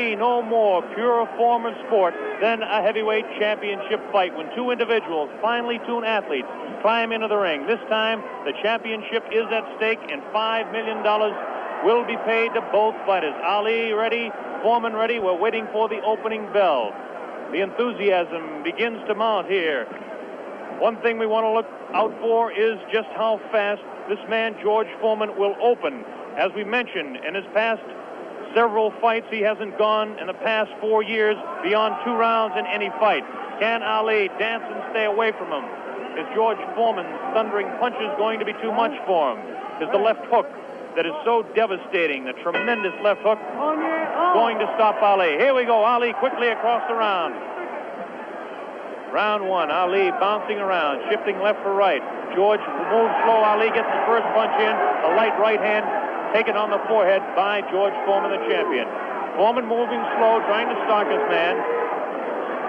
No more pure form of sport than a heavyweight championship fight when two individuals, finely tuned athletes, climb into the ring. This time, the championship is at stake, and $5 million will be paid to both fighters. Ali ready, Foreman ready. We're waiting for the opening bell. The enthusiasm begins to mount here. One thing we want to look out for is just how fast this man, George Foreman, will open. As we mentioned, in his past several fights, he hasn't gone in the past 4 years beyond 2 rounds in any fight. Can Ali dance and stay away from him? Is George Foreman's thundering punches going to be too much for him? Is the left hook that is so devastating, the tremendous left hook, going to stop Ali? Here we go, Ali quickly across the round. Round 1, Ali bouncing around, shifting left for right. George moves slow. Ali gets the first punch in, a light right hand taken on the forehead by George Foreman, the champion. Foreman moving slow, trying to stalk his man.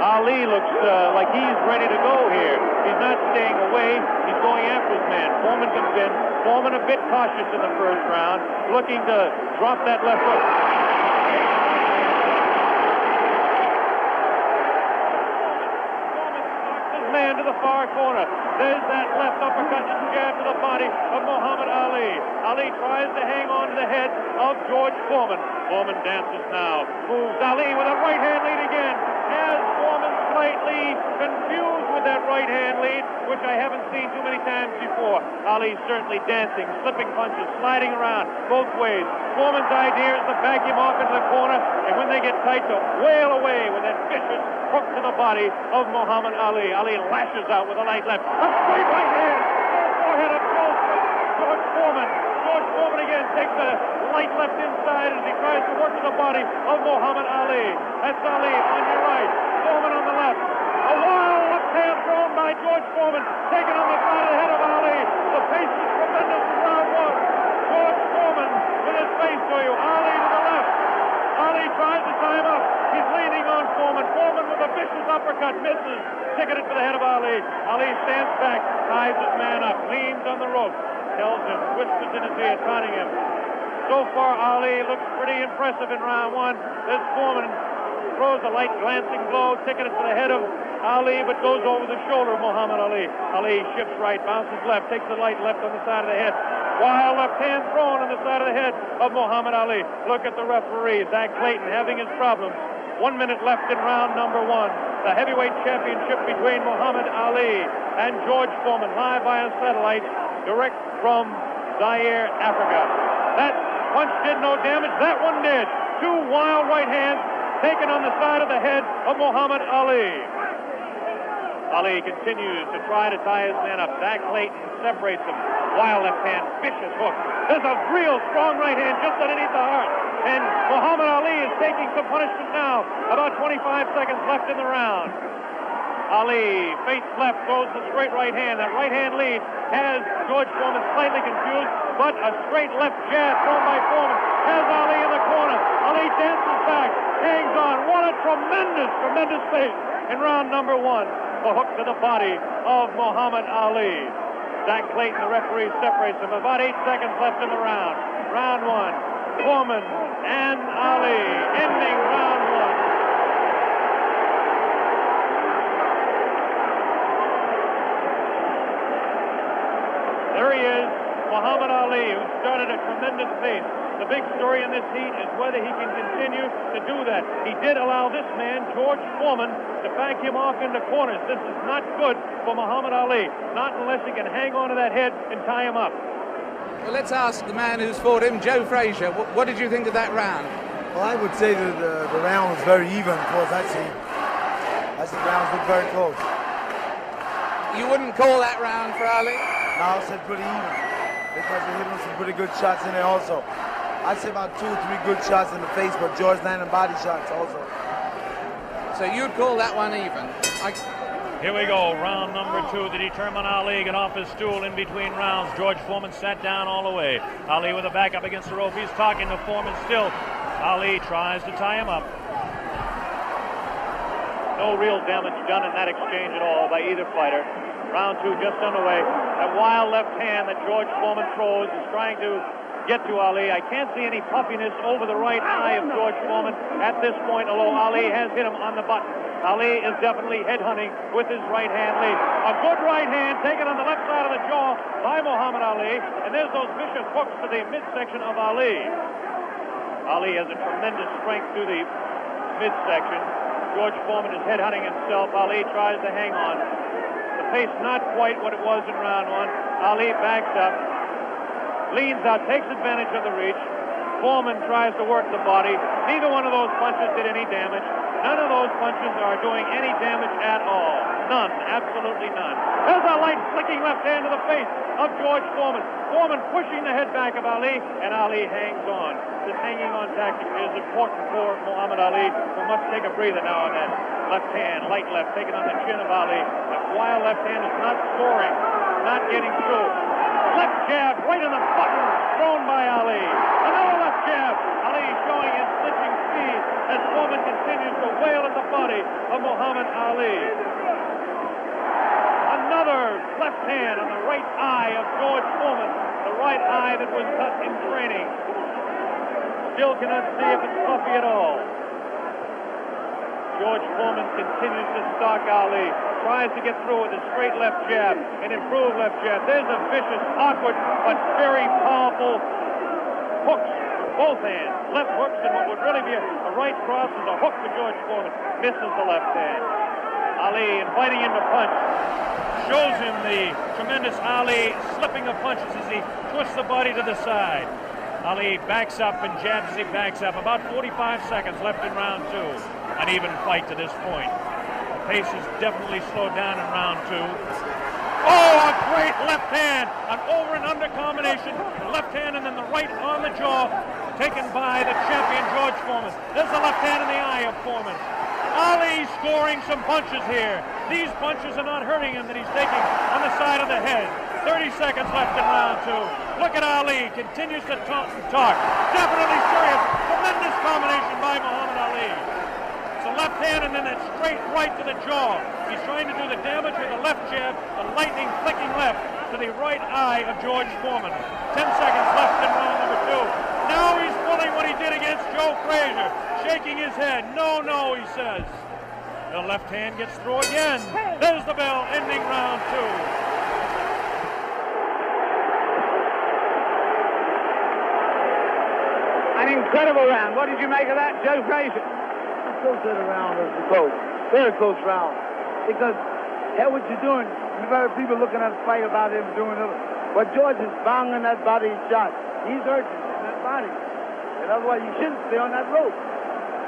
Ali looks like he's ready to go here. He's not staying away. He's going after his man. Foreman comes in. Foreman a bit cautious in the first round, looking to drop that left hook. Foreman stalks his man to the far corner. There's that left uppercut and jab to the body of Muhammad Ali. Ali tries to hang on to the head of George Foreman. Foreman dances now. Moves Ali with a right hand lead again. Has Foreman slightly confused with that right hand lead, which I haven't seen too many times before. Ali certainly dancing, slipping punches, sliding around both ways. Foreman's idea is to back him off into the corner, and when they get tight, to wail away with that vicious hook to the body of Muhammad Ali. Ali lashes out with a light left. A straight right hand. Forehead of George Foreman. George Foreman again takes a light left inside as he tries to work to the body of Muhammad Ali. That's Ali on your right. Foreman on the left. A wild left hand thrown by George Foreman, taken on the side of the head of Ali. The pace is tremendous in round 1. George Foreman with his face to you. Ali to the left. Ali tries to tie him up. He's leaning on Foreman. Foreman with a vicious uppercut misses. Ticketed for the head of Ali. Ali stands back, ties his man up, leans on the rope, tells him, whispers in his ear, taunting him. So far, Ali looks pretty impressive in round 1. This Foreman throws a light glancing blow, ticketed for the head of Ali, but goes over the shoulder of Muhammad Ali. Ali shifts right, bounces left, takes the light left on the side of the head. Wild left hand thrown on the side of the head of Muhammad Ali. Look at the referee, Zach Clayton, having his problems. 1 minute left in round number 1. The heavyweight championship between Muhammad Ali and George Foreman, live via satellite, direct from Zaire, Africa. That punch did no damage. That one did. 2 wild right hands taken on the side of the head of Muhammad Ali. Ali continues to try to tie his man up. Zach Clayton separates him. Wild left hand, vicious hook. There's a real strong right hand just underneath the heart. And Muhammad Ali is taking some punishment now. About 25 seconds left in the round. Ali, face left, throws the straight right hand. That right hand lead has George Foreman slightly confused, but a straight left jab thrown by Foreman has Ali in the corner. Ali dances back, hangs on. What a tremendous, tremendous pace in round number 1. The hook to the body of Muhammad Ali. Zach Clayton, the referee, separates them. About 8 seconds left in the round. Round 1, Foreman and Ali, ending round 1. There he is, Muhammad Ali, who started a tremendous pace. The big story in this heat is whether he can continue to do that. He did allow this man, George Foreman, to back him off into corners. This is not good for Muhammad Ali, not unless he can hang on to that head and tie him up. Well, let's ask the man who's fought him, Joe Frazier. What did you think of that round? Well, I would say that the round was very even. Of course, I see the rounds look very close. You wouldn't call that round for Ali? No, I said pretty even because he hit him some pretty good shots in there also. I'd say about 2 or 3 good shots in the face, but George landed body shots also. So you'd call that one even? Here we go, round number 2 to determine Ali. Get off his stool in between rounds. George Foreman sat down all the way. Ali with a back up against the rope. He's talking to Foreman still. Ali tries to tie him up. No real damage done in that exchange at all by either fighter. Round 2 just underway. That wild left hand that George Foreman throws is trying to get to Ali. I can't see any puffiness over the right eye of George Foreman. at this point, although Ali has hit him on the button. Ali is definitely headhunting with his right hand lead. A good right hand taken on the left side of the jaw by Muhammad Ali, and there's those vicious hooks to the midsection of Ali. Ali has a tremendous strength through the midsection. George Foreman is headhunting himself. Ali tries to hang on. The pace not quite what it was in round one. Ali backs up, leans out, takes advantage of the reach. Foreman tries to work the body. Neither one of those punches did any damage. None of those punches are doing any damage at all. None. Absolutely none. There's a light flicking left hand to the face of George Foreman. Foreman pushing the head back of Ali, and Ali hangs on. This hanging on tactic is important for Muhammad Ali, who must take a breather now and then. Left hand, light left, taken on the chin of Ali. That wild left hand is not soaring, not getting through. Left jab right in the button, thrown by Ali. Another left jab. Ali showing his flinching speed as Foreman continues to wail at the body of Muhammad Ali. Another left hand on the right eye of George Foreman, the right eye that was cut in training. Still cannot see if it's puffy at all. George Foreman continues to stalk Ali, tries to get through with a straight left jab, an improved left jab. There's a vicious, awkward, but very powerful hooks with both hands. Left hooks, and what would really be a right cross is a hook for George Foreman. Misses the left hand. Ali inviting him to punch. Shows him the tremendous Ali slipping of punches as he twists the body to the side. Ali backs up and jabs as he backs up. About 45 seconds left in round two. An even fight to this point. The pace is definitely slowed down in round two. Oh, a great left hand. An over and under combination. Left hand and then the right on the jaw. Taken by the champion George Foreman. There's the left hand in the eye of Foreman. Ali scoring some punches here. These punches are not hurting him that he's taking on the side of the head. 30 seconds left in round two. Look at Ali. Continues to talk and talk. Definitely serious. Tremendous combination by Muhammad Ali. It's a left hand and then a straight right to the jaw. He's trying to do the damage with a left jab, a lightning flicking left to the right eye of George Foreman. 10 seconds left in round number two. Now he's pulling what he did against Joe Frazier, shaking his head. No, no, he says. The left hand gets through again. There's the bell, ending round two. An incredible round. What did you make of that, Joe Frazier? I still said a round was close. Very close round. Because, hell, what you're doing, you got people looking at the fight about him doing it. But George is banging that body shot. He's hurting in that body. And otherwise, you shouldn't stay on that rope.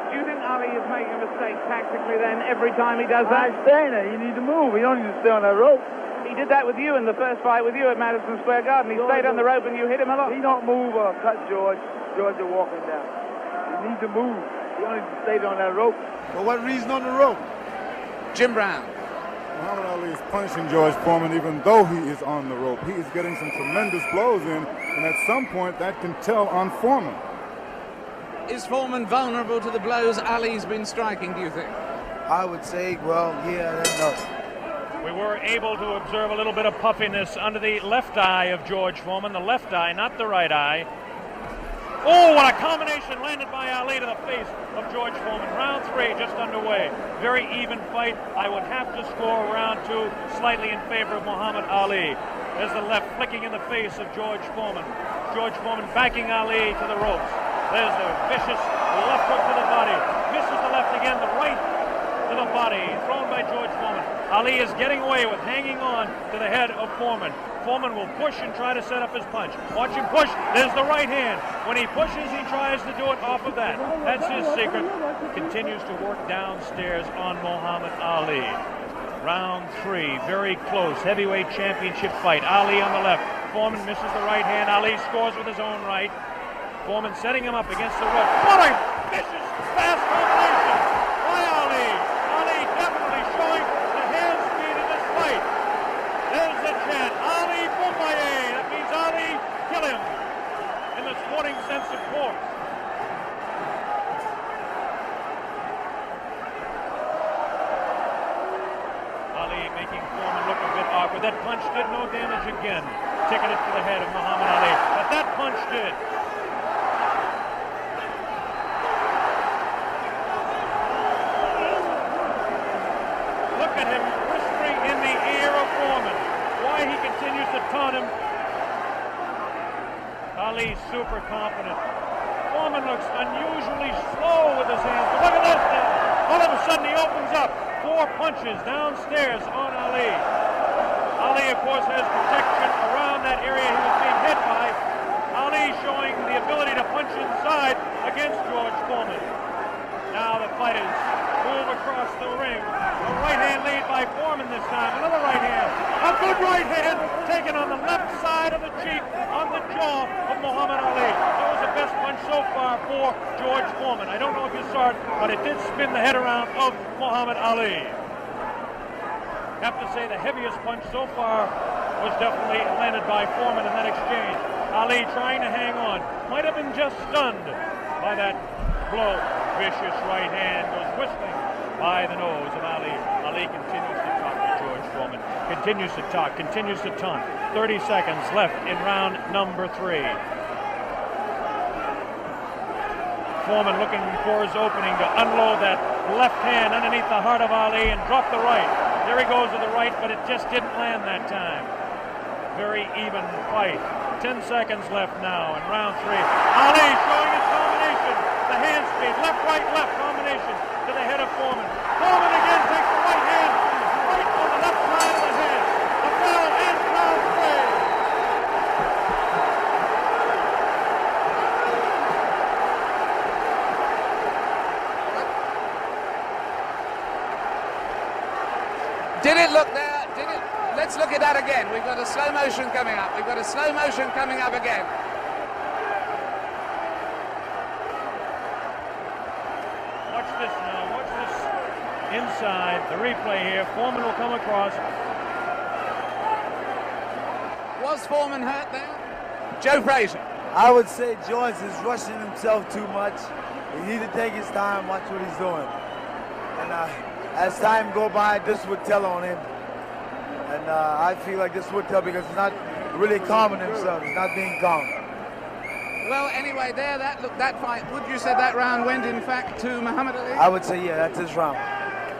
Do you think Ali is making a mistake tactically then every time he does that? I'm saying that. You need to move. You don't need to stay on that rope. He did that with you in the first fight with you at Madison Square Garden. He stayed on the rope and you hit him a lot. He don't move or cut George. George is walking down. You need to move. You don't need to stay on that rope. For what reason on the rope? Jim Brown. Muhammad Ali is punishing George Foreman even though he is on the rope. He is getting some tremendous blows in, and at some point that can tell on Foreman. Is Foreman vulnerable to the blows Ali's been striking, do you think? I would say, well, yeah, I don't know. We were able to observe a little bit of puffiness under the left eye of George Foreman. The left eye, not the right eye. Oh, what a combination landed by Ali to the face of George Foreman. Round three just underway. Very even fight. I would have to score round two slightly in favor of Muhammad Ali. There's the left flicking in the face of George Foreman. George Foreman backing Ali to the ropes. There's the vicious left hook to the body. Misses the left again, the right to the body. Thrown by George Foreman. Ali is getting away with hanging on to the head of Foreman. Foreman will push and try to set up his punch. Watch him push. There's the right hand. When he pushes, he tries to do it off of that. That's his secret. Continues to work downstairs on Muhammad Ali. Round three, very close. Heavyweight championship fight. Ali on the left. Foreman misses the right hand. Ali scores with his own right. Foreman setting him up against the rope. What a vicious, fast combination by Ali. Ali definitely showing the hand speed in this fight. There's the chant. Ali Boumbaye. That means Ali, kill him. In the sporting sense, of course. Ali making Foreman look a bit awkward. That punch did no damage again. Ticketed to the head of Muhammad Ali. But that punch did. look at him whispering in the ear of Foreman. Why he continues to taunt him. Ali super confident. Foreman looks unusually slow with his hands. But look at this now. All of a sudden he opens up. 4 punches downstairs on Ali. Ali, of course, has protection around that area he was being hit by. Ali showing the ability to punch inside against George Foreman. Now the fighters move across the ring. A right hand lead by Foreman this time. Another right hand. A good right hand taken on the left side of the cheek, on the jaw of Muhammad Ali. That was the best punch so far for George Foreman. I don't know if you saw it, but it did spin the head around of Muhammad Ali. Have to say the heaviest punch so far was definitely landed by Foreman in that exchange. Ali trying to hang on. Might have been just stunned by that blow. Vicious right hand goes whistling by the nose of Ali. Ali continues to talk to George Foreman. Continues to talk, continues to taunt. 30 seconds left in round number 3. Foreman looking for his opening to unload that left hand underneath the heart of Ali and drop the right. There he goes to the right, but it just didn't land that time. Very even fight. 10 seconds left now in round 3. Ali showing his combination. The hand speed, left combination to the head of Foreman. Foreman again takes the right hand, right on the left side of the head. The bell ends round 3. Did it look there? Did it? Let's look at that again. We've got a slow motion coming up. We've got a slow motion coming up again. Watch this now. Watch this inside. The replay here. Foreman will come across. Was Foreman hurt there? Joe Frazier. I would say George is rushing himself too much. He needs to take his time, watch what he's doing. And as time go by, this would tell on him. And I feel like this would tell because he's not really calming himself. He's not being calm. Well, anyway, there, that fight, would you say that round went, in fact, to Muhammad Ali? I would say, yeah, that's his round.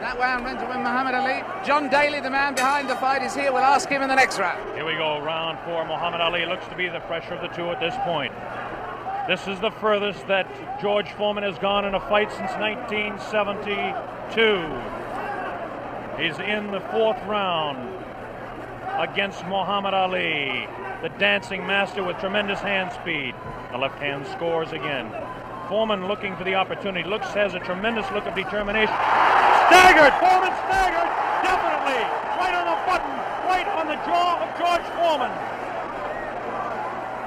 That round went to Muhammad Ali. John Daly, the man behind the fight, is here. We'll ask him in the next round. Here we go, round 4. Muhammad Ali looks to be the fresher of the two at this point. This is the furthest that George Foreman has gone in a fight since 1972. He's in the 4th round against Muhammad Ali, the dancing master with tremendous hand speed. The left hand scores again. Foreman looking for the opportunity. Has a tremendous look of determination. Staggered! Foreman staggered! Definitely! Right on the button! Right on the jaw of George Foreman.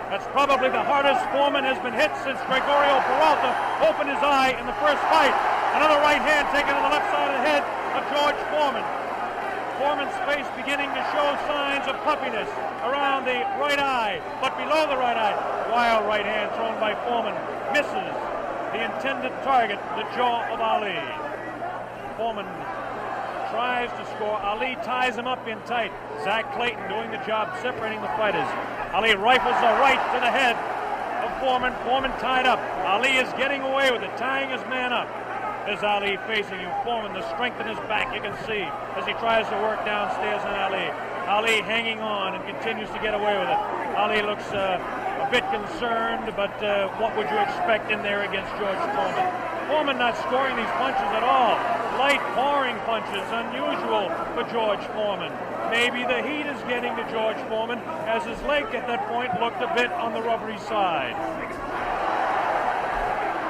That's probably the hardest Foreman has been hit since Gregorio Peralta opened his eye in the first fight. Another right hand taken to the left side of the head of George Foreman. Foreman's face beginning to show signs of puffiness around the right eye, but below the right eye. Wild right hand thrown by Foreman. Misses the intended target, the jaw of Ali. Foreman tries to score. Ali ties him up in tight. Zach Clayton doing the job separating the fighters. Ali rifles a right to the head of Foreman. Foreman tied up. Ali is getting away with it, tying his man up. There's Ali facing him. Foreman, the strength in his back, you can see as he tries to work downstairs on Ali. Ali hanging on and continues to get away with it. Ali looks a bit concerned, but what would you expect in there against George Foreman? Foreman not scoring these punches at all. Light pouring punches, unusual for George Foreman. Maybe the heat is getting to George Foreman as his leg at that point looked a bit on the rubbery side.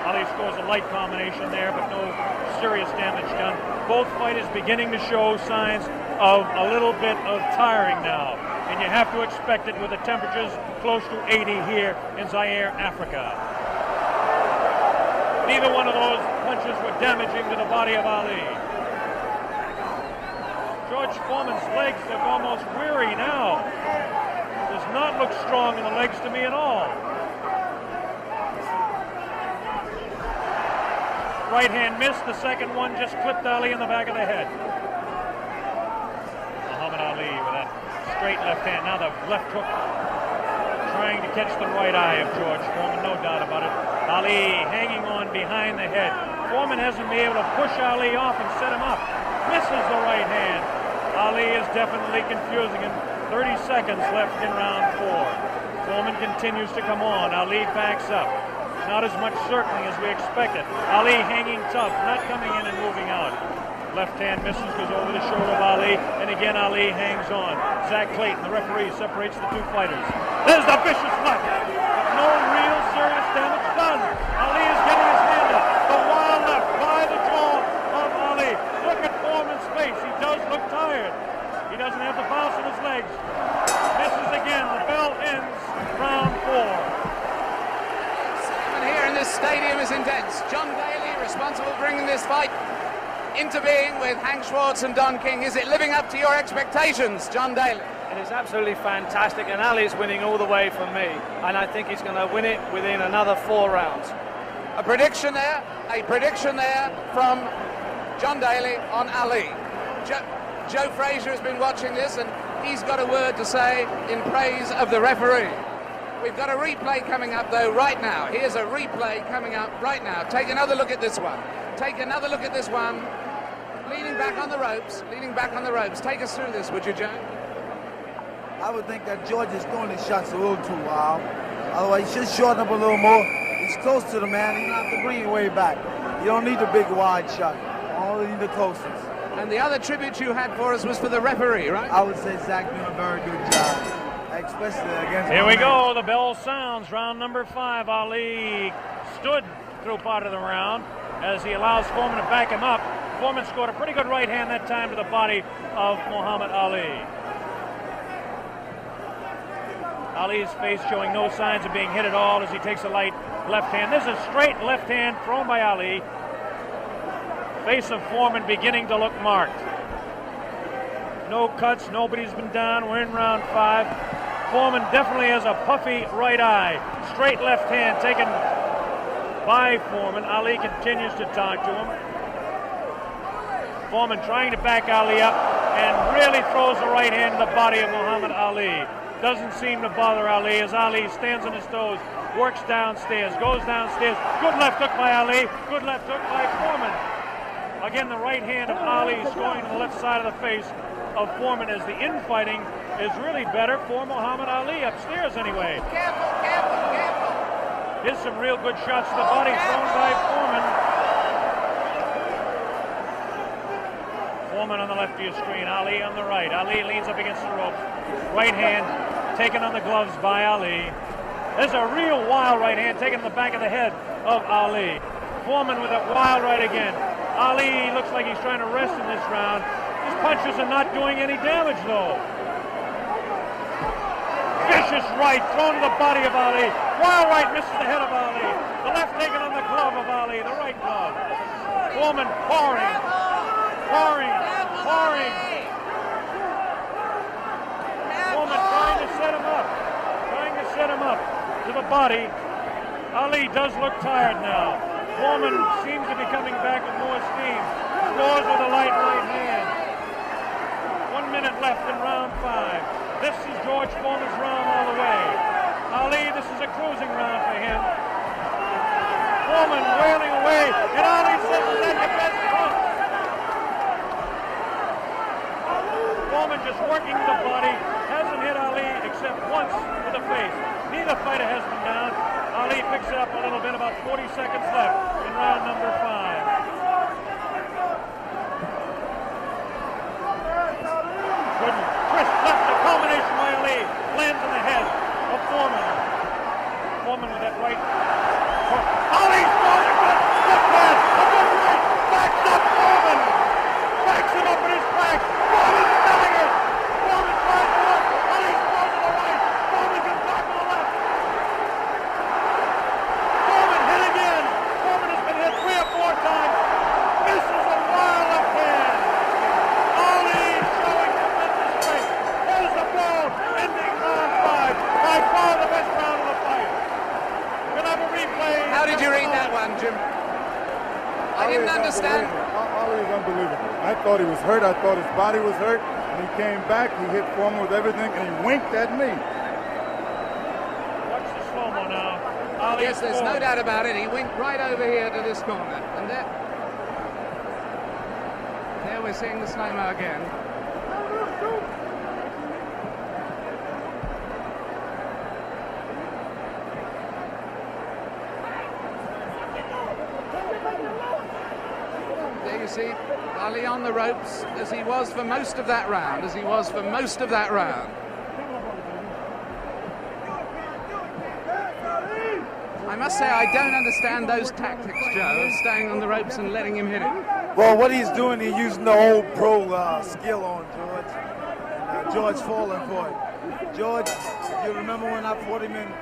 Ali scores a light combination there, but no serious damage done. Both fighters beginning to show signs of a little bit of tiring now. And you have to expect it with the temperatures close to 80 here in Zaire, Africa. Neither one of those punches were damaging to the body of Ali. George Foreman's legs look almost weary now. Does not look strong in the legs to me at all. Right hand missed, the second one just clipped Ali in the back of the head. Muhammad Ali with that straight left hand. Now the left hook trying to catch the right eye of George Foreman, no doubt about it. Ali hanging on behind the head. Foreman hasn't been able to push Ali off and set him up. Misses the right hand. Ali is definitely confusing him. 30 seconds left in round 4. Foreman continues to come on. Ali backs up. Not as much circling as we expected. Ali hanging tough, not coming in and moving out. Left hand misses, goes over the shoulder of Ali, and again Ali hangs on. Zach Clayton, the referee, separates the two fighters. There's the vicious left. No real serious damage done. Ali is getting his hand up. The wild left by the jaw of Ali. Look at Foreman's face. He does look tired. He doesn't have the bounce in his legs. Misses again. The bell ends round 4. Here in this stadium is intense. John Daly, responsible for bringing this fight into being with Hank Schwartz and Don King. Is it living up to your expectations, John Daly? It is absolutely fantastic, and Ali's winning all the way for me, and I think he's going to win it within another 4 rounds. A prediction there from John Daly on Ali. Joe Frazier has been watching this, and he's got a word to say in praise of the referee. We've got a replay coming up, though, right now. Here's a replay coming up right now. Take another look at this one. Take another look at this one. Leaning back on the ropes. Take us through this, would you, Joe? I would think that George is throwing his shots a little too wild. Otherwise, he should shorten up a little more. He's close to the man. You don't have to bring it way back. You don't need the big wide shot. Only the closest. And the other tribute you had for us was for the referee, right? I would say Zach doing a very good job, especially against. Here we go. The bell sounds. Round number 5. Ali stood through part of the round as he allows Foreman to back him up. Foreman scored a pretty good right hand that time to the body of Muhammad Ali. Ali's face showing no signs of being hit at all as he takes a light left hand. This is a straight left hand thrown by Ali. Face of Foreman beginning to look marked. No cuts, nobody's been down. We're in round 5. Foreman definitely has a puffy right eye. Straight left hand taken by Foreman. Ali continues to talk to him. Foreman trying to back Ali up and really throws the right hand in the body of Muhammad Ali. Doesn't seem to bother Ali as Ali stands on his toes, works downstairs, goes downstairs. Good left hook by Ali, good left hook by Foreman. Again, the right hand of Ali is going to the left side of the face of Foreman as the infighting is really better for Muhammad Ali, upstairs anyway. Careful. Here's some real good shots to the body thrown by Foreman. Foreman on the left of your screen, Ali on the right. Ali leans up against the ropes. Right hand taken on the gloves by Ali. There's a real wild right hand taken in the back of the head of Ali. Foreman with a wild right again. Ali looks like he's trying to rest in this round. His punches are not doing any damage, though. Vicious right thrown to the body of Ali. Wild right misses the head of Ali. The left taken on the glove of Ali, the right glove. Foreman pouring. Foreman trying to set him up to the body. Ali does look tired now. Foreman seems to be coming back with more steam. Scores with a light right hand. 1 minute left in round 5. This is George Foreman's round all the way. Ali, this is a cruising round for him. Foreman wailing away, and Ali says, "Is that your best punch?" Foreman just working the body, hasn't hit Ali except once with the face. Neither fighter has been down. Ali picks it up a little bit, about 40 seconds left in round number 5. Good twist left, the combination by Ali lands in the head of Foreman. Foreman with that right. Ali's throwing a good left hand, a good right, backs up Foreman. Backs him up in his back. Foreman's selling it. Foreman tries to look. Ali's throwing to the right. Foreman gets back to the left. Foreman hit again. Foreman has been hit 3 or 4 times. Misses a wild left hand. Ali showing tremendous strength. There's the ball ending round 5. By far the best round of the fight. We'll have a replay. How did you read that one, Jim? I didn't understand. Ali is unbelievable. I thought he was hurt. I thought his body was hurt. And he came back. He hit Foreman with everything, and he winked at me. Watch the slow-mo now. Ali Yes, there's no doubt about it. He went right over here to this corner. And Here we're seeing the slow-mo again. There you see Ali on the ropes as he was for most of that round, I must say, I don't understand those tactics, Joe, of staying on the ropes and letting him hit it. Well, what he's doing, he's using the old pro skill on George. And, George falling for it. George, you remember when I fought him in 70?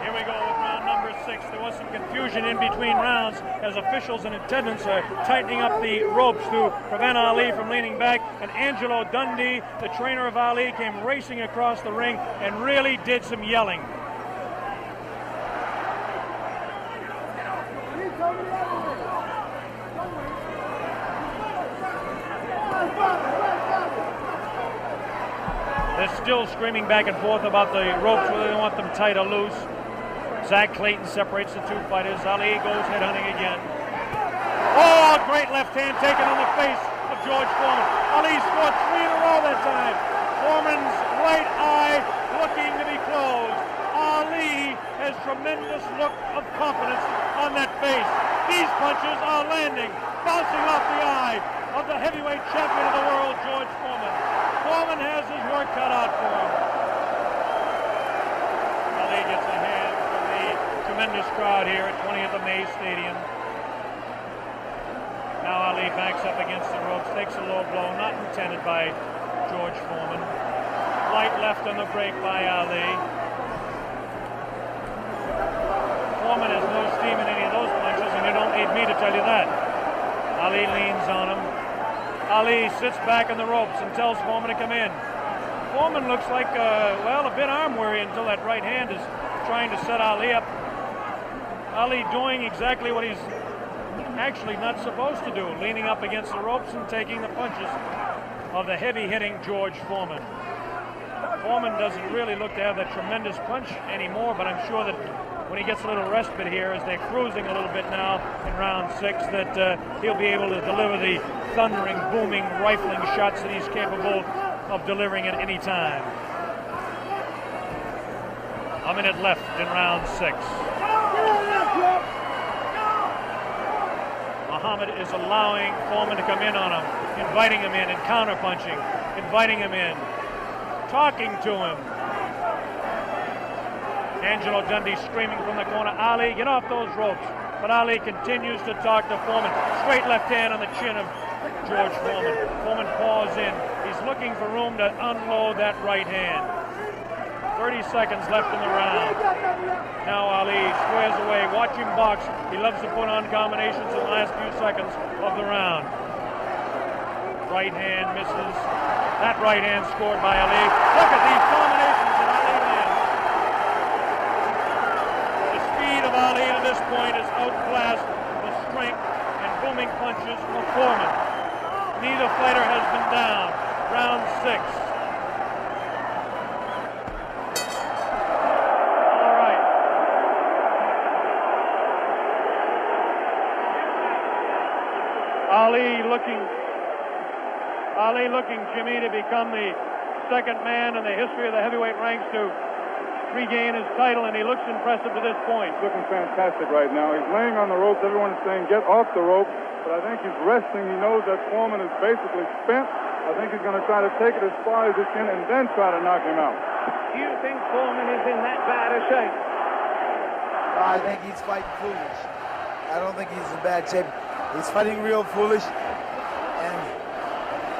Here we go with round number 6. There was some confusion in between rounds as officials and attendants are tightening up the ropes to prevent Ali from leaning back. And Angelo Dundee, the trainer of Ali, came racing across the ring and really did some yelling. They're still screaming back and forth about the ropes, whether they want them tight or loose. Zach Clayton separates the two fighters. Ali goes headhunting again. Oh, great left hand taken on the face of George Foreman. Ali scored 3 in a row that time. Foreman's right eye looking to be closed. Ali has tremendous look of confidence on that face. These punches are landing, bouncing off the eye of the heavyweight champion of the world, George Foreman. Foreman has his work cut out for him. Ali gets a hand from the tremendous crowd here at 20th of May Stadium. Now Ali backs up against the ropes, takes a low blow, not intended by George Foreman. Light left on the break by Ali. Foreman has no steam in any of those punches, and you don't need me to tell you that. Ali leans on him. Ali sits back on the ropes and tells Foreman to come in. Foreman looks like, a bit arm weary until that right hand is trying to set Ali up. Ali doing exactly what he's actually not supposed to do, leaning up against the ropes and taking the punches of the heavy-hitting George Foreman. Foreman doesn't really look to have that tremendous punch anymore, but I'm sure that when he gets a little respite here, as they're cruising a little bit now in round 6, that he'll be able to deliver the thundering, booming, rifling shots that he's capable of delivering at any time. A minute left in round 6. Muhammad is allowing Foreman to come in on him, inviting him in and counter-punching, inviting him in, talking to him. Angelo Dundee screaming from the corner, Ali, get off those ropes. But Ali continues to talk to Foreman. Straight left hand on the chin of George Foreman. Foreman paws in. He's looking for room to unload that right hand. 30 seconds left in the round. Now Ali squares away. Watch him box. He loves to put on combinations in the last few seconds of the round. Right hand misses. That right hand scored by Ali. Look at these combinations that Ali lands. The speed of Ali at this point is outclassed the strength and booming punches of Foreman. Neither fighter has been down. Round 6. All right. Ali looking, Jimmy, to become the second man in the history of the heavyweight ranks to regain his title, and he looks impressive to this point. He's looking fantastic right now. He's laying on the ropes. Everyone is saying, get off the rope. But I think he's resting. He knows that Foreman is basically spent. I think he's going to try to take it as far as he can and then try to knock him out. Do you think Foreman is in that bad a shape? I think he's fighting foolish. I don't think he's in bad shape. He's fighting real foolish. And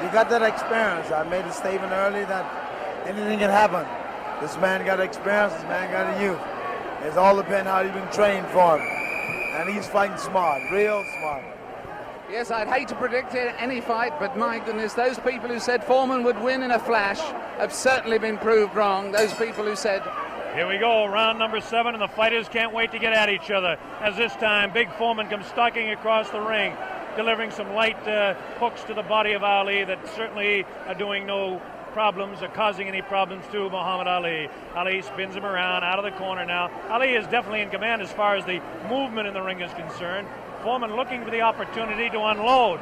you got that experience. I made a statement earlier that anything can happen. This man got experience, this man got a youth. It's all depends how you've been trained for him. And he's fighting smart, real smart. Yes, I'd hate to predict any fight, but my goodness, those people who said Foreman would win in a flash have certainly been proved wrong. Those people who said... Here we go, round number 7, and the fighters can't wait to get at each other. As this time, Big Foreman comes stalking across the ring, delivering some light hooks to the body of Ali that certainly are doing no problems or causing any problems to Muhammad Ali. Ali spins him around out of the corner now. Ali is definitely in command as far as the movement in the ring is concerned. Foreman looking for the opportunity to unload.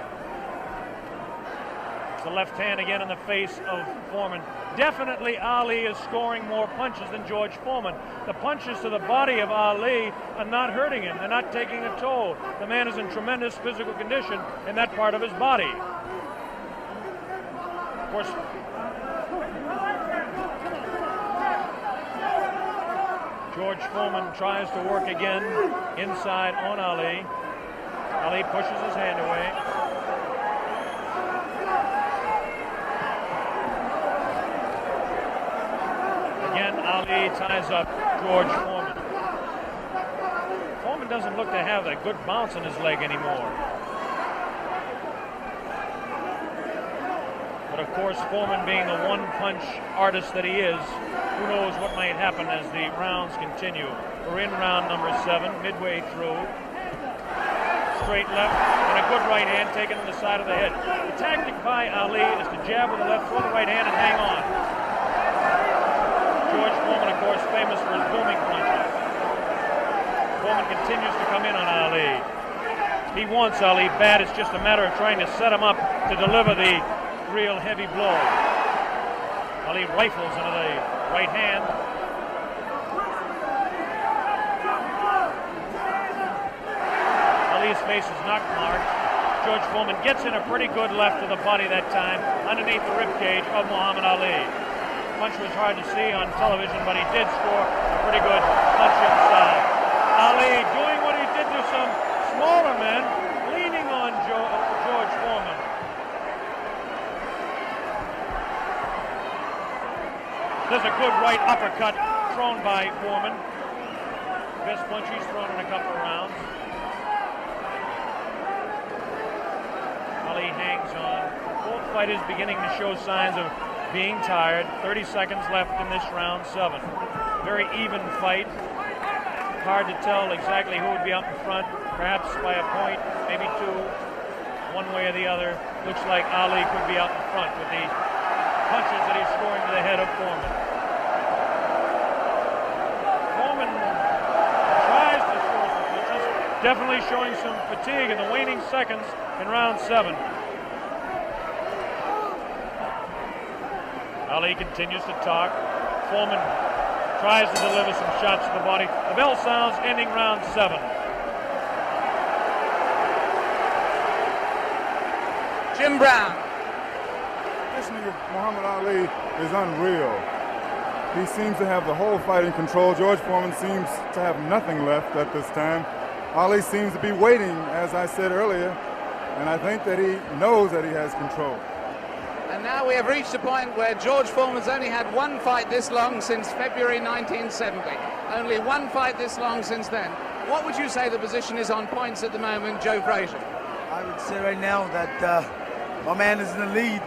The left hand again in the face of Foreman. Definitely Ali is scoring more punches than George Foreman. The punches to the body of Ali are not hurting him. They're not taking a toll. The man is in tremendous physical condition in that part of his body. Of course, George Foreman tries to work again inside on Ali. Ali pushes his hand away. Again, Ali ties up George Foreman. Foreman doesn't look to have a good bounce in his leg anymore. But of course, Foreman being the one-punch artist that he is, who knows what might happen as the rounds continue. We're in round number 7, midway through. Straight left and a good right hand taken on the side of the head. The tactic by Ali is to jab with the left, throw the right hand, and hang on. George Foreman, of course, famous for his booming punches. Foreman continues to come in on Ali. He wants Ali bad. It's just a matter of trying to set him up to deliver the real heavy blow. Ali rifles into the right hand. Ali's face is knock marked. George Foreman gets in a pretty good left to the body that time, underneath the ribcage of Muhammad Ali. Punch was hard to see on television, but he did score a pretty good punch inside. Ali doing what he did to some smaller men, leaning on George Foreman. There's a good right uppercut thrown by Foreman. Best punch he's thrown in a couple of rounds. Ali hangs on. Both fighters beginning to show signs of being tired. 30 seconds left in this round 7. Very even fight. Hard to tell exactly who would be up in front. Perhaps by a point, maybe 2. One way or the other. Looks like Ali could be out in front with the punches that he's scoring to the head of Foreman. Foreman tries to score some punches. Definitely showing some fatigue in the waning seconds in round 7. Ali continues to talk. Foreman tries to deliver some shots to the body. The bell sounds, ending round 7. Jim Brown. Conditioning of Muhammad Ali is unreal. He seems to have the whole fight in control. George Foreman seems to have nothing left at this time. Ali seems to be waiting, as I said earlier, and I think that he knows that he has control. And now we have reached a point where George Foreman's only had one fight this long since February 1970. Only one fight this long since then. What would you say the position is on points at the moment, Joe Frazier? I would say right now that my man is in the lead.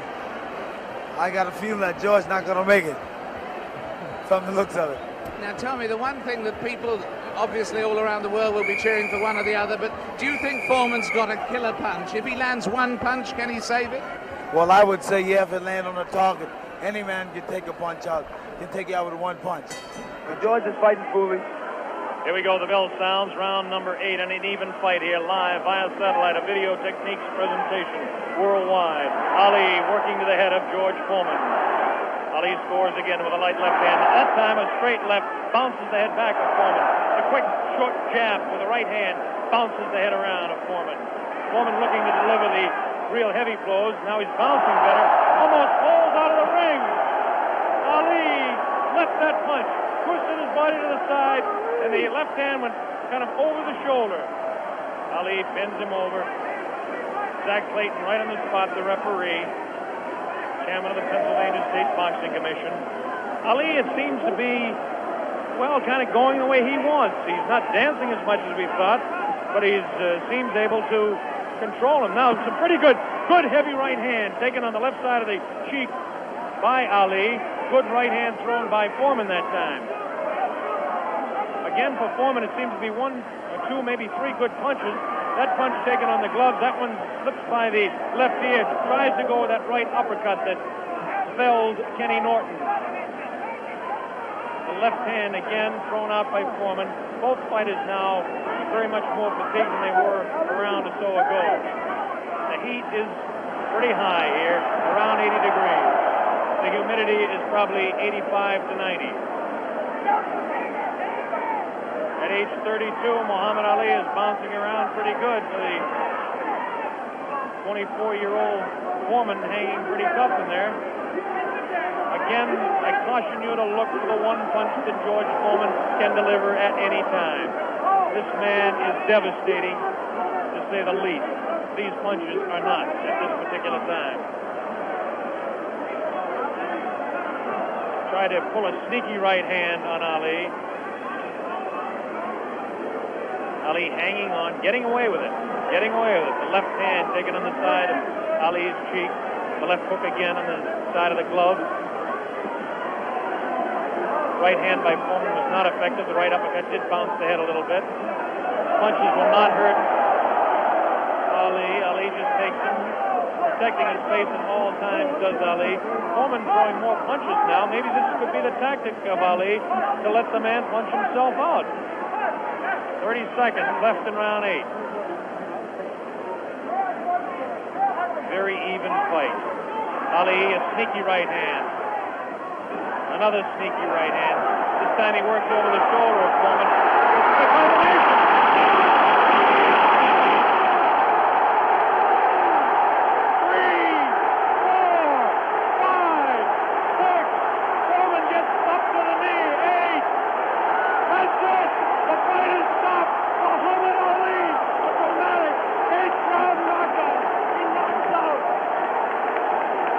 I got a feeling that George's not going to make it, from the looks of it. Now tell me, the one thing that people obviously all around the world will be cheering for one or the other, but do you think Foreman's got a killer punch? If he lands one punch, can he save it? Well, I would say, yeah, if it lands on the target, any man can take a punch out, can take you out with one punch. But George is fighting foolish. Here we go, the bell sounds, round number 8, and an even fight here live via satellite, a video techniques presentation worldwide. Ali working to the head of George Foreman. Ali scores again with a light left hand. That time a straight left bounces the head back of Foreman. A quick short jab with the right hand bounces the head around of Foreman. Foreman looking to deliver the real heavy blows. Now he's bouncing better. Almost falls out of the ring. Ali left that punch, twisted his body to the side, and the left hand went kind of over the shoulder. Ali bends him over. Zach Clayton right on the spot, the referee, chairman of the Pennsylvania State Boxing Commission. Ali, it seems to be, well, kind of going the way he wants. He's not dancing as much as we thought, but he seems able to control him. Now, some pretty good heavy right hand taken on the left side of the cheek by Ali. Good right hand thrown by Foreman that time. Again, for Foreman, it seems to be 1 or 2, maybe 3 good punches. That punch taken on the glove, that one slips by the left ear, tries to go with that right uppercut that felled Kenny Norton. The left hand again thrown out by Foreman. Both fighters now very much more fatigued than they were a round or so ago. The heat is pretty high here, around 80 degrees. The humidity is probably 85 to 90. At age 32, Muhammad Ali is bouncing around pretty good for the 24-year-old Foreman, hanging pretty tough in there. Again, I caution you to look for the one punch that George Foreman can deliver at any time. This man is devastating, to say the least. These punches are not at this particular time. Try to pull a sneaky right hand on Ali. Ali hanging on, getting away with it. Getting away with it. The left hand taken on the side of Ali's cheek. The left hook again on the side of the glove. Right hand by Foreman was not effective. The right uppercut did bounce the head a little bit. Punches will not hurt Ali. Ali just takes him, protecting his face at all times, does Ali. Foreman throwing more punches now. Maybe this could be the tactic of Ali to let the man punch himself out. 30 seconds left in round 8. Very even fight. Ali, a sneaky right hand. Another sneaky right hand. This time he works over the shoulder of Foreman. It's a combination. 3, 4, 5, 6. Foreman gets up to the knee. 8. That's it. The fight is stopped. Muhammad Ali, a dramatic 8th-round knockout. He knocks out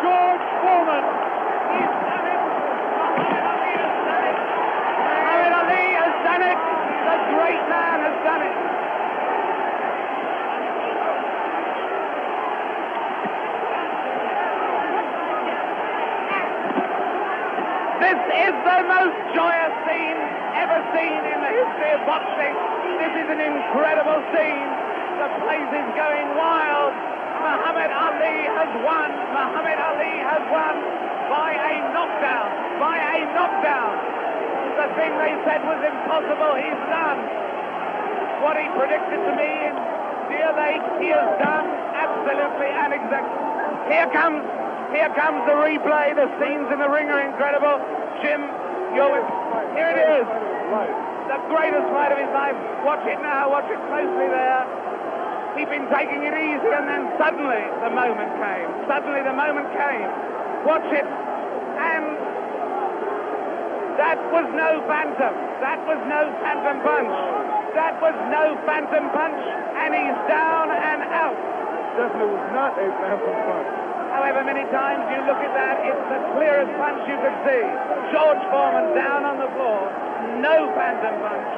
George Foreman. He's done it. Muhammad Ali has done it. The great man has done it. This is the most joyous scene ever seen in the history of boxing. This is an incredible scene. The place is going wild. Muhammad Ali has won. Muhammad Ali has won by a knockdown. By a knockdown. The thing they said was impossible, he's done. What he predicted to me in Deer Lake, he has done absolutely and exactly. Here comes the replay. The scenes in the ring are incredible. Jim, here it is. The greatest fight of his life. Watch it now, watch it closely there. He'd been taking it easy, and then suddenly the moment came. Suddenly the moment came. Watch it. And that was no phantom. That was no phantom punch. That was no phantom punch, and he's down and out. Definitely was not a phantom punch. However many times you look at that, it's the clearest punch you could see. George Foreman down on the floor. No phantom punch.